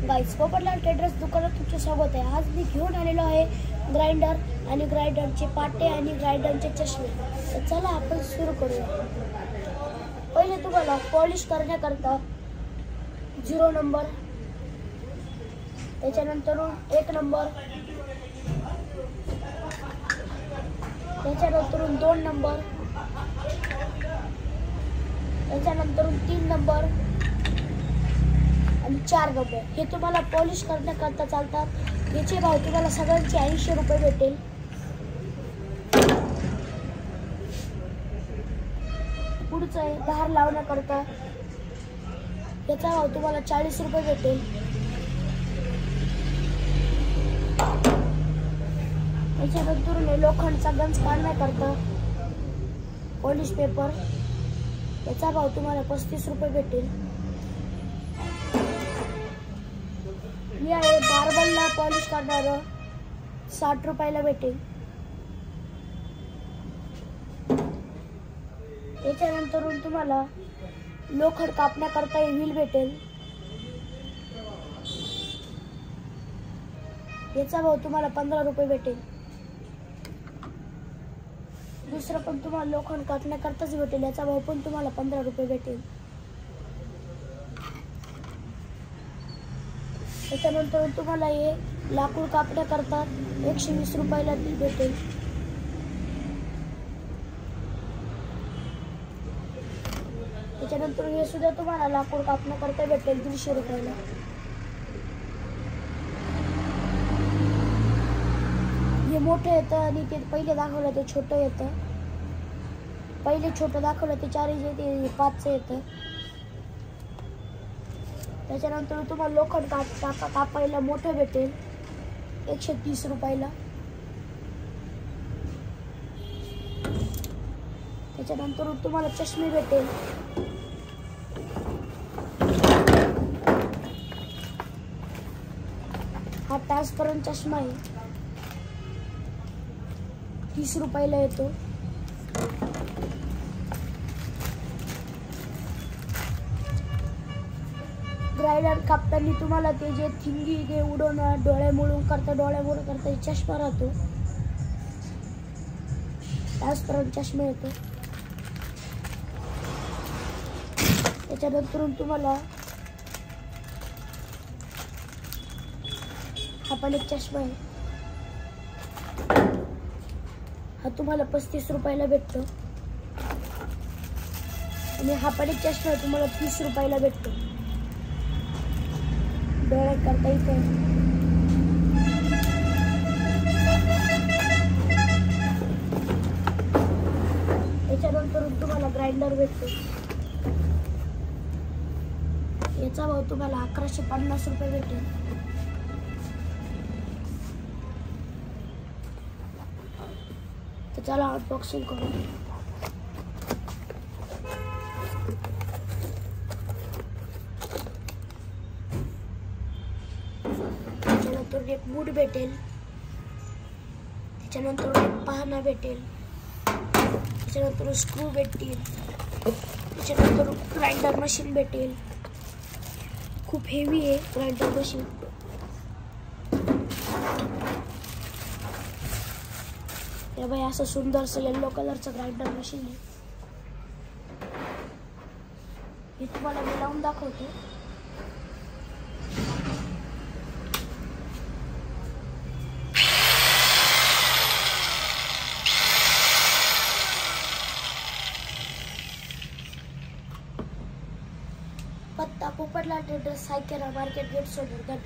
Guys, Popatlal traders दुकानात तुमचे स्वागत आहे। आज मी घेऊन आलेलो आहे ग्राइंडर आणि ग्राइंडरचे पाटे आणि ग्राइंडरचे चष्मे। तर चला आपण सुरू करूया। पहिले तुम्हाला पॉलिश करण्याकरता 0 नंबर, त्याच्यानंतर 1 नंबर, त्याच्यानंतर 2 नंबर, त्याच्यानंतर 3 नंबर आणि 4 नंबर हे तुम्हाला पॉलिश करण्याकरता चालतात। याचे भाव तुम्हाला सगळ्यांचे 80 रुपये भेटेल। पुढचं आहे धार लावण्याकरता, याचा भाव तुम्हाला 40 रुपये भेटेल। त्याच्यानंतर लोखंडचा गंज काढण्याकरता पॉलिश पेपर, याचा भाव तुम्हाला 35 रुपये भेटेल। हे आहे मार्बलला पॉलिश करणारं, 60 रुपयाला भेटेल। याच्यानंतर तुम्हाला लोखंड कापण्याकरता व्हील भेटेल, याचा भाव तुम्हाला 15 रुपये भेटेल। दुसरं पण तुम्हाला लोखंड कापण्याकरताच भेटेल, याचा भाव पण तुम्हाला 15 रुपये भेटेल। त्याच्यानंतर तुम्हाला हे लाकूड कापण्याकरता 120 रुपयाला भेटेल। त्याच्यानंतर हे सुद्धा तुम्हाला लाकूड कापण्याकरता भेटेल 150 रुपयाला। हे मोठं येतं आणि ते पहिले दाखवलं ते छोटं येतं। पहिले छोटं दाखवलं ते 4 ते 5 येतं। त्याच्यानंतर तुम्हाला लोखंड कापायला मोठं भेटेल 130 रुपयाला। त्याच्यानंतर तुम्हाला चष्मे भेटेल, हा ट्रान्सपरंट चष्मा आहे, 30 रुपयाला येतो। ग्राइंडर कापताना तुम्हाला ते जे थिंगी ते उडवणं, डोळ्यामुळून करता चष्मा राहतो, ट्रान्सपरंट चष्मा येतो। त्याच्यानंतर तुम्हाला हा पण एक चष्मा आहे, हा तुम्हाला 35 रुपयाला भेटतो। आणि हा पण एक चष्मा तुम्हाला 30 रुपयाला भेटतो, डोळ्यात करता येते। त्याच्यानंतर तुम्हाला ग्राइंडर भेटतो, याचा भाव तुम्हाला 1150 रुपये भेटेल। तर चला अनबॉक्सिंग करू। त्याच्यानंतर एक मूठ भेटेल, त्याच्यानंतर एक पाहणा भेटेल, त्याच्यानंतर स्क्रू भेटतील, त्याच्यानंतर ग्राइंडर मशीन भेटेल। खूप हेवी आहे ग्राइंडर मशीन। हे बाई असं सुंदरसं येलो कलरचं ग्राइंडर मशीन आहे, हे तुम्हाला मी लावून दाखवतो। पत्ता पोपटलाल ट्रेडर्स, सायकेरा मार्केट गेट, सोडून।